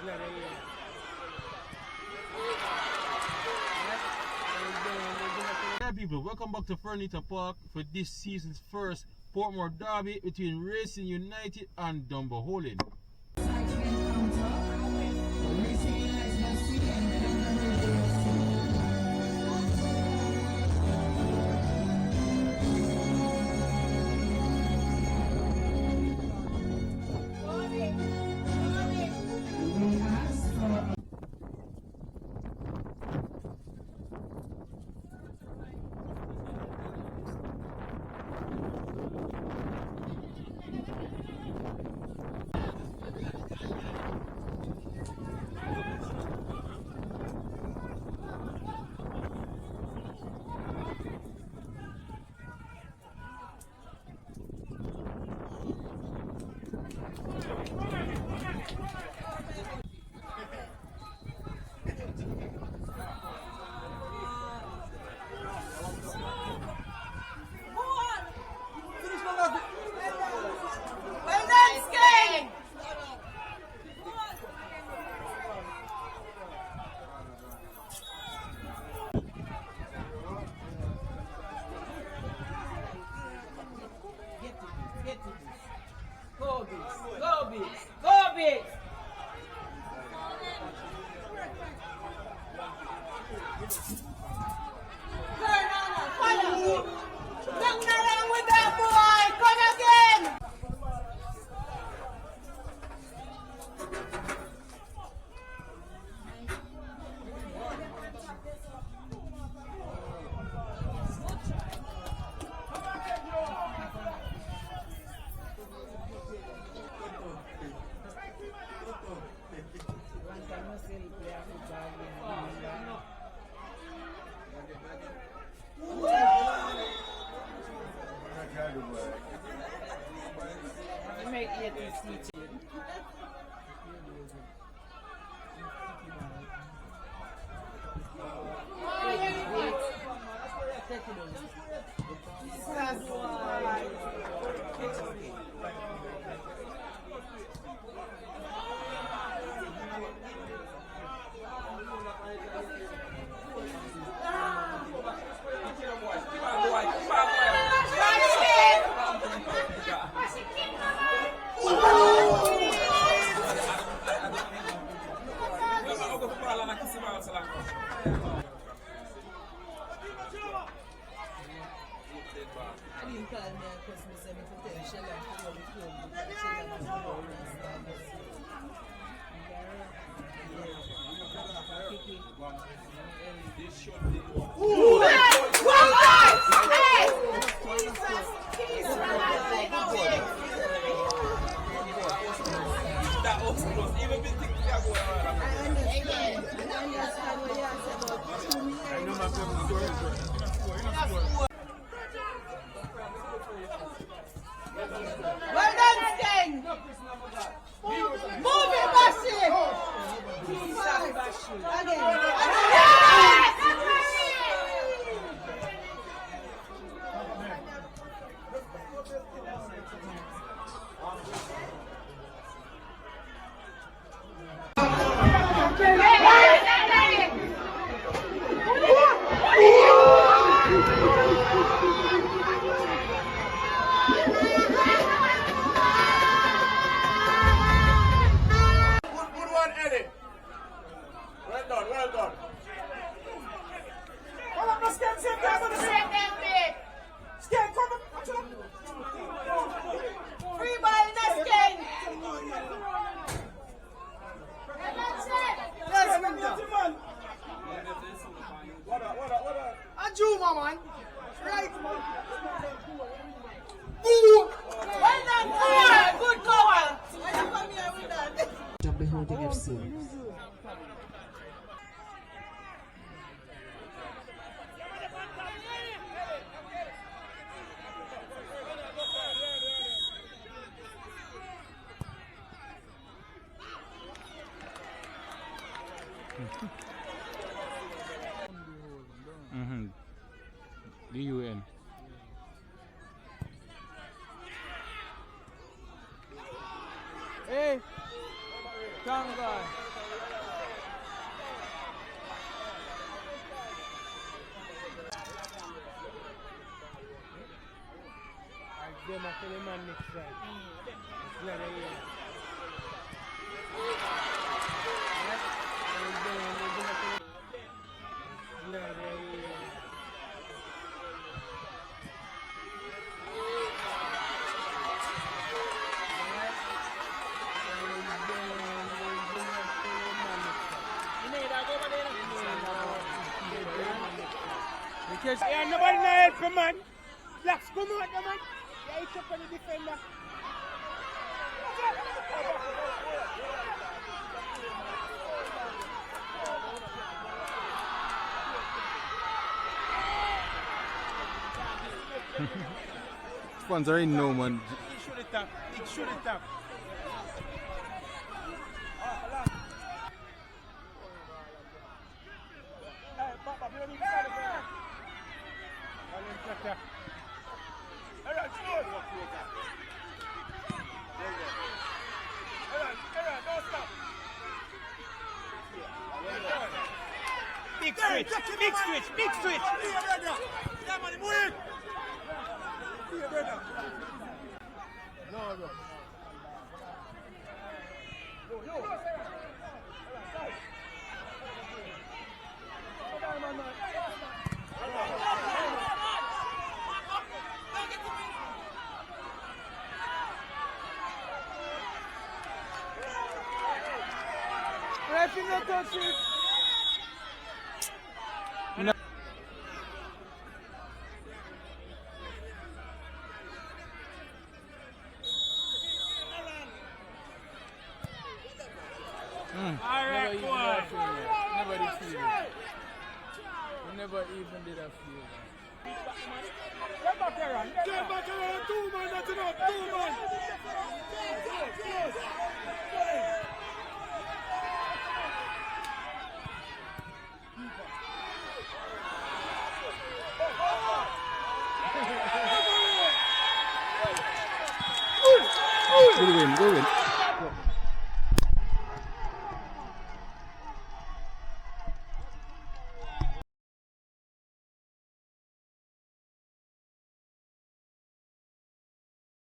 Hi people, welcome back to Fernita Park for this season's first Portmore derby between Racing United and Dumbarholin. Well done, Sting! Move it, Bashir! Again. Juma, man. Right, man. Well done, good cover. I come here with that. Jump the Holding FC. DUN. Hey, come guy. Them are telling man next time. Yeah, yeah, yeah. Yeah, nobody know help him, man. Blacks come out, man. Yeah, it's up on the defender. Fans are in no man. He should it up. He should it up. Big switch, big switch, big switch. No. Referee not touch it. Alright, go on. Never did feel it. We never even did a feel it. Get back around. Get back around. 2 man, that's enough. 2 man. Go win.